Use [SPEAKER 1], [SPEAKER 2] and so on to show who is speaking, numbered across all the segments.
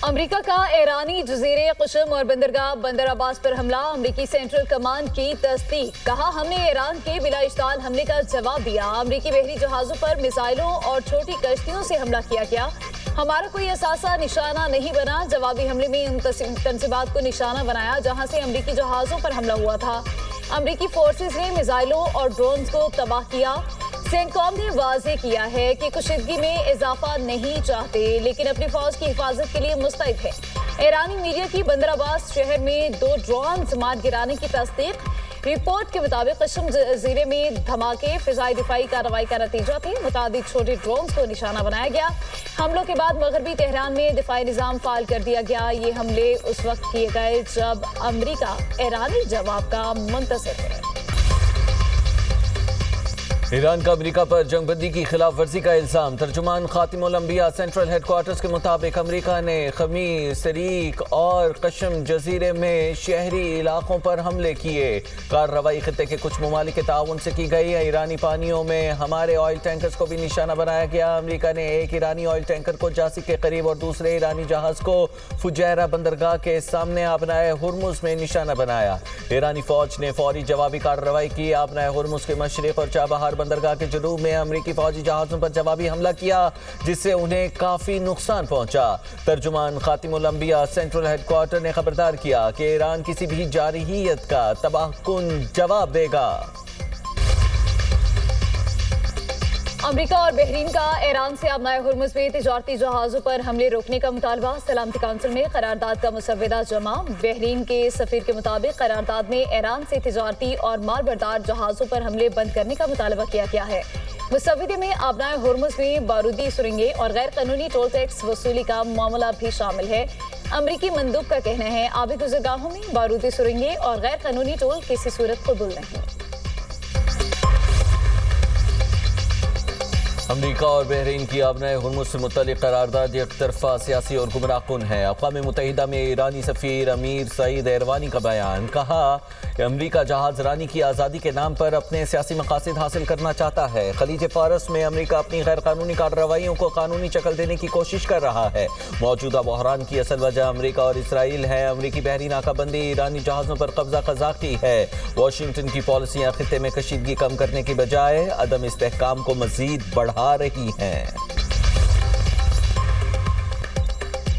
[SPEAKER 1] America का ईरानी जजीरे क़ुशम और बंदरगाह बंदर अब्बास पर हमला। अमेरिकी सेंट्रल कमांड की तस्दीक। कहा, हमने ईरान के बिलाइश्ताल हमले का जवाब दिया। अमेरिकी बहरी जहाज़ों पर मिसाइलों और छोटी कश्तियों से हमला किया गया। हमारा कोई असासा निशाना नहीं बना। जवाबी हमले में उन तंसीबात को निशाना बनाया जहां से अमेरिकी जहाज़ों पर हमला हुआ था। अमेरिकी फोर्सेज ने मिसाइलों और ड्रोन्स को तबाह किया। सेंटकॉम ने वाज़ेह किया है कि कशीदगी में इजाफा नहीं चाहते, लेकिन अपनी फौज की हिफाजत के लिए मुस्तैद है। ईरानी मीडिया की बंदर अब्बास शहर में 2 ड्रोन्स मार गिराने की तस्दीक। रिपोर्ट के मुताबिक क़ुशम जजीरे में धमाके फ़िज़ाई दिफाई कार्रवाई का नतीजा थे। मुताबिक छोटे ड्रोन्स को निशाना बनाया गया। हमलों के बाद मगरबी तेहरान में दिफाई निज़ाम फ़ाल कर दिया गया। ये हमले उस वक्त किए गए जब अमरीका ईरानी जवाब का मुंतज़िर है।
[SPEAKER 2] ईरान का अमेरिका पर जंगबंदी की खिलाफ वर्जी का इल्ज़ाम। तर्जुमान खातिमुल अंबिया सेंट्रल हेडक्वार्टर्स के मुताबिक अमेरिका ने खमीस, शरीक और कशम जजीरे में शहरी इलाकों पर हमले किए। कार्रवाई खित्ते के कुछ ममालिक के ताउन से की गई है। ईरानी पानियों में हमारे ऑयल टैंकर्स को भी निशाना बनाया गया। अमेरिका ने एक ईरानी ऑयल टैंकर को जासी के करीब और दूसरे ईरानी जहाज को फुजैरा बंदरगाह के सामने आबनाए हुर्मुज में निशाना बनाया। ईरानी फौज ने फौरी जवाबी कार्रवाई की। आबनाए हुर्मुज के मशरिक और चाबहार बंदरगाह के जुनूब में अमेरिकी फौजी जहाज़ों पर जवाबी हमला किया, जिससे उन्हें काफी नुकसान पहुंचा। तर्जुमान खातिमुल अंबिया सेंट्रल हेडक्वार्टर ने खबरदार किया कि ईरान किसी भी जारहियत का तबाहकुन जवाब देगा।
[SPEAKER 1] अमेरिका और बहरीन का ईरान से आबनाए हुर्मुज में तिजारती जहाज़ों पर हमले रोकने का मुतालबा। सलामती काउंसिल में करारदाद का मुसव्वदा जमा। बहरीन के सफीर के मुताबिक करारदाद में ईरान से तिजारती और मालबरदार जहाज़ों पर हमले बंद करने का मुतालबा किया गया है। मुसव्वदे में आबनाए हुर्मुज में बारूदी सुरंगें और गैर कानूनी टोल टैक्स वसूली का मामला भी शामिल है। अमरीकी मंदूब का कहना है, आबी गुज़रगाहों में बारूदी सुरंगें और गैर कानूनी टोल किसी सूरत कबूल नहीं।
[SPEAKER 2] अमेरिका और बहरीन की आबनाए हुर्मुज से मुतल्लिक़ करारदाद एक तरफा सियासी और गुमराहकुन है। अक़वाम मुत्तहिदा में ईरानी सफ़ीर अमीर सईद एरवानी का बयान। कहा कि अमेरिका जहाज़ रानी की आज़ादी के नाम पर अपने सियासी मकासद हासिल करना चाहता है। खलीज फ़ारस में अमेरिका अपनी गैर कानूनी कार्रवाइयों को कानूनी शक्ल देने की कोशिश कर रहा है। मौजूदा बहरान की असल वजह अमेरिका और इसराइल है। अमेरिकी बहरी नाकाबंदी ईरानी जहाज़ों पर कब्जा क़ज़ाक़ी है। वाशिंगटन की पॉलिसियाँ खित्ते में कशीदगी कम करने की बजाय अदम इस्तेहकाम को मज़ीद बढ़ा रही हैं।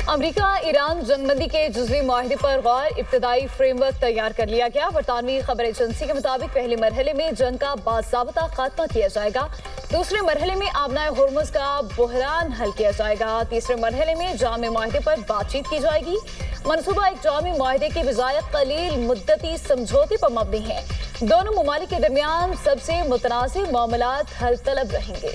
[SPEAKER 1] अमेरिका ईरान जंगबंदी के जुज़वी मुआहदे पर गौर। इब्तदाई फ्रेमवर्क तैयार कर लिया गया। बरतानवी खबर एजेंसी के मुताबिक पहले मरहले में जंग का बाज़ाब्ता खात्मा किया जाएगा। दूसरे मरहले में आबनाए हुर्मुज का बहरान हल किया जाएगा। तीसरे मरहले में जामी मुआहदे पर बातचीत की जाएगी। मनसूबा एक जामी मुआहदे की बजाय कलील मुद्दती समझौते पर मबनी है। दोनों ममालिक के दरमियान सबसे मुतनाज़िर मामलात हल तलब रहेंगे।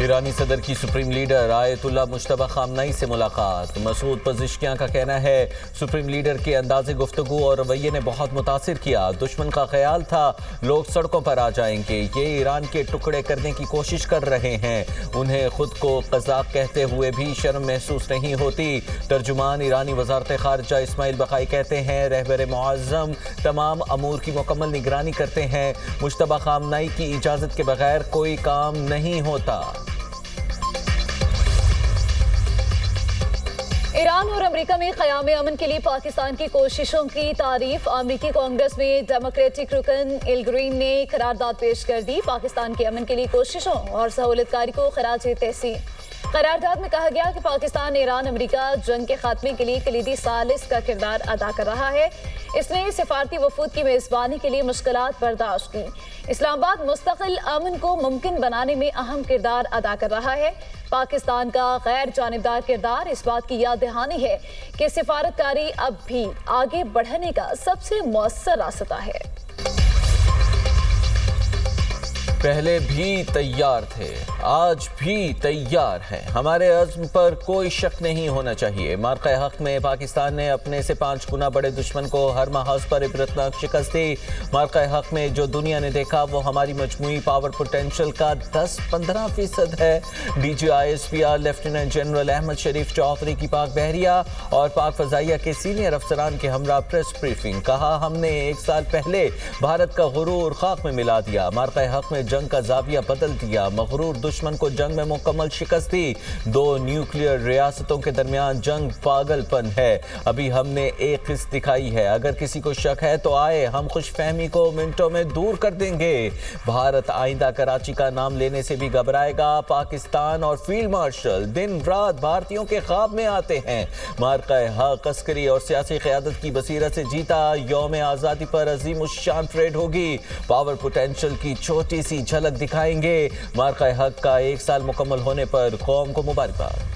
[SPEAKER 2] ईरानी सदर की सुप्रीम लीडर आयतुल्लाह मुश्तबा खामनई से मुलाकात। मसूद पज़िश्कियां का कहना है, सुप्रीम लीडर के अंदाज़े गुफ्तगू और रवैये ने बहुत मुतासिर किया। दुश्मन का ख्याल था लोग सड़कों पर आ जाएंगे। ये ईरान के टुकड़े करने की कोशिश कर रहे हैं। उन्हें खुद को क़ज़ाक़ कहते हुए भी शर्म महसूस नहीं होती। तर्जुमान ईरानी वज़ारत ख़ारिजा इस्माइल बक़ाई कहते हैं, रहबर मुअज़्ज़म तमाम अमूर की मुकम्मल निगरानी करते हैं। मुश्तबा खामनई की इजाज़त के बगैर कोई काम नहीं होता।
[SPEAKER 1] ईरान और अमेरिका में क़याम अमन के लिए पाकिस्तान की कोशिशों की तारीफ। अमेरिकी कांग्रेस में डेमोक्रेटिक रुकन एल ग्रीन ने करारदाद पेश कर दी। पाकिस्तान के अमन के लिए कोशिशों और सहूलतकारी को खराज तहसीन। करारदाद में कहा गया कि पाकिस्तान ईरान अमेरिका जंग के खात्मे के लिए कलीदी सालिस का किरदार अदा कर रहा है। इसने सिफारती वफूद की मेज़बानी के लिए मुश्किलात बर्दाश्त की। इस्लामाबाद मुस्तकिल अमन को मुमकिन बनाने में अहम किरदार अदा कर रहा है। पाकिस्तान का गैर जानिबदार किरदार इस बात की याद दहानी है कि सिफारतकारी अब भी आगे बढ़ने का सबसे मौसर रास्ता है।
[SPEAKER 2] पहले भी तैयार थे, आज भी तैयार हैं। हमारे अज़्म पर कोई शक नहीं होना चाहिए। मार्का हक में पाकिस्तान ने अपने से 5 गुना बड़े दुश्मन को हर महाज पर इबरतनाक शिकस्त दी। मार्का हक में जो दुनिया ने देखा वो हमारी मजमूई पावर पोटेंशियल का 10-15% है। DGISPR लेफ्टिनेंट जनरल अहमद शरीफ चौधरी की पाक बहरिया और पाक फजाइया के सीनियर अफसरान के हमरा प्रेस ब्रीफिंग। कहा हमने 1 साल पहले भारत का गुरूर खाक में मिला दिया। मार्का हक में जंग का जाविया बदल दिया। मगरूर दुश्मन को जंग में मुकम्मल शिकस्त दी। 2 न्यूक्लियर रियासतों के दरमियान जंग पागलपन है। अभी हमने एक किस्त दिखाई है। अगर किसी को शक है तो आए, हम खुशफहमी को मिनटों में दूर कर देंगे। भारत आइंदा कराची का नाम लेने से भी घबराएगा। पाकिस्तान और फील्ड मार्शल दिन रात भारतीयों के ख्वाब में आते हैं। मार्का हक अस्करी और सियासी क़यादत की बसीरत से जीता। यौम आज़ादी पर अजीम उश्शान परेड होगी। पावर पोटेंशियल की छोटी सी झलक दिखाएंगे। मार्का हक का 1 साल मुकम्मल होने पर कौम को मुबारकबाद।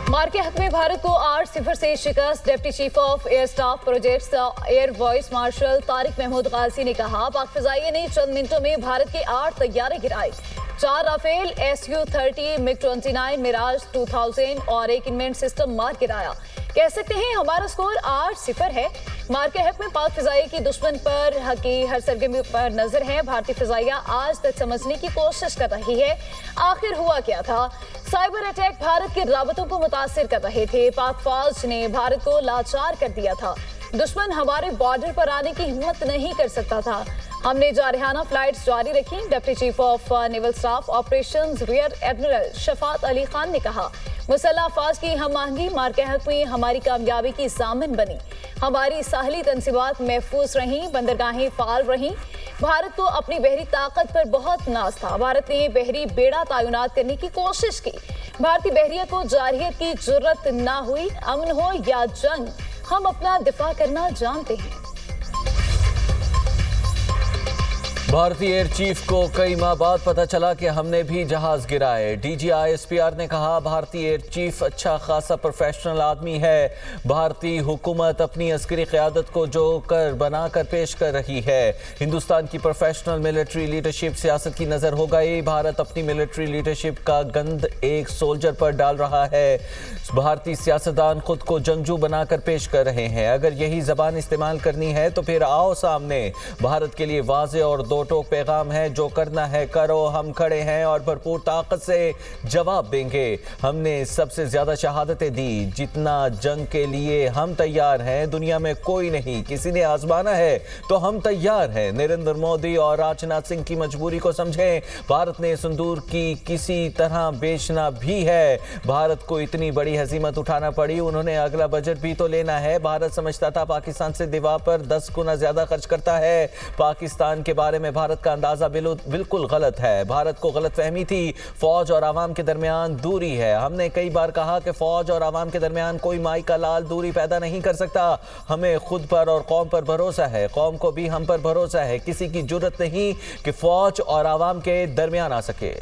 [SPEAKER 1] मार्के हक में भारत को 8-0 से शिकस्त। Deputy chief of air staff projects air vice marshal Tariq Mahmood Ghazi ने कहा पाक फ़िज़ाइया ने चंद मिनटों में भारत के 8 तैयारे गिराए। 4 राफेल SU-30 MiG-29 मिराज 2000 और एक इनमेंट सिस्टम मार गिराया। कह सकते हैं हमारा स्कोर 8-0 है। मार्के हक में पाक फ़िज़ाइया की दुश्मन पर हकी हर सरगर्मी पर नजर है। भारतीय फ़िज़ाइया आज तक समझने की कोशिश कर रही है आखिर हुआ क्या था। साइबर अटैक भारत के राबतों को मुतासिर कर रहे थे। पाक फौज ने भारत को लाचार कर दिया था। दुश्मन हमारे बॉर्डर पर आने की हिम्मत नहीं कर सकता था। हमने जारहाना फ्लाइट्स जारी रखी। Deputy chief of naval staff operations rear admiral Shafat Ali Khan ने कहा मुसल्लह अफवाज की हम आहंगी मार्के हक में हमारी कामयाबी की ज़ामिन बनी। हमारी साहली तंसीबात महफूज रहीं, बंदरगाहें फाल रहीं। भारत को अपनी बहरी ताकत पर बहुत नाज था। भारत ने बहरी बेड़ा तैनात करने की कोशिश की। भारतीय बहरिया को जारहियत की जरूरत ना हुई। अमन हो या जंग, हम अपना दिफा करना जानते हैं।
[SPEAKER 2] भारतीय एयर चीफ को कई माह बाद पता चला कि हमने भी जहाज गिराए। DGISPR ने कहा भारतीय एयर चीफ अच्छा खासा प्रोफेशनल आदमी है। भारतीय हुकूमत अपनी अस्करी क़यादत को जो कर बना कर पेश कर रही है। हिंदुस्तान की प्रोफेशनल मिलिट्री लीडरशिप सियासत की नज़र हो गई। भारत अपनी मिलिट्री लीडरशिप का गंद एक सोल्जर पर डाल रहा है। भारतीय सियासतदान खुद को जंगजू बनाकर पेश कर रहे हैं। अगर यही ज़बान इस्तेमाल करनी है तो फिर आओ सामने। भारत के लिए वाज़े और दो टोक पैगाम है, जो करना है करो, हम खड़े हैं और भरपूर ताकत से जवाब देंगे। हमने सबसे ज्यादा शहादतें दी। जितना जंग के लिए हम तैयार हैं दुनिया में कोई नहीं। किसी ने आजमाना है तो हम तैयार हैं। नरेंद्र मोदी और राजनाथ सिंह की मजबूरी को समझें। भारत ने सिंदूर की किसी तरह बेचना भी है। भारत को इतनी बड़ी हजीमत उठाना पड़ी। उन्होंने अगला बजट भी तो लेना है। भारत समझता था पाकिस्तान से दीवार पर 10 गुना ज्यादा खर्च करता है। पाकिस्तान के बारे में भारत का अंदाजा बिल्कुल गलत है। भारत को गलत फहमी थी। फौज और आवाम के दरमियान दूरी है। हमने कई बार कहा कि फौज और आवाम के दरमियान कोई माई का लाल दूरी पैदा नहीं कर सकता। हमें खुद पर और कौम पर भरोसा है। कौम को भी हम पर भरोसा है। किसी की जुर्रत नहीं कि फौज और आवाम के दरमियान आ सके।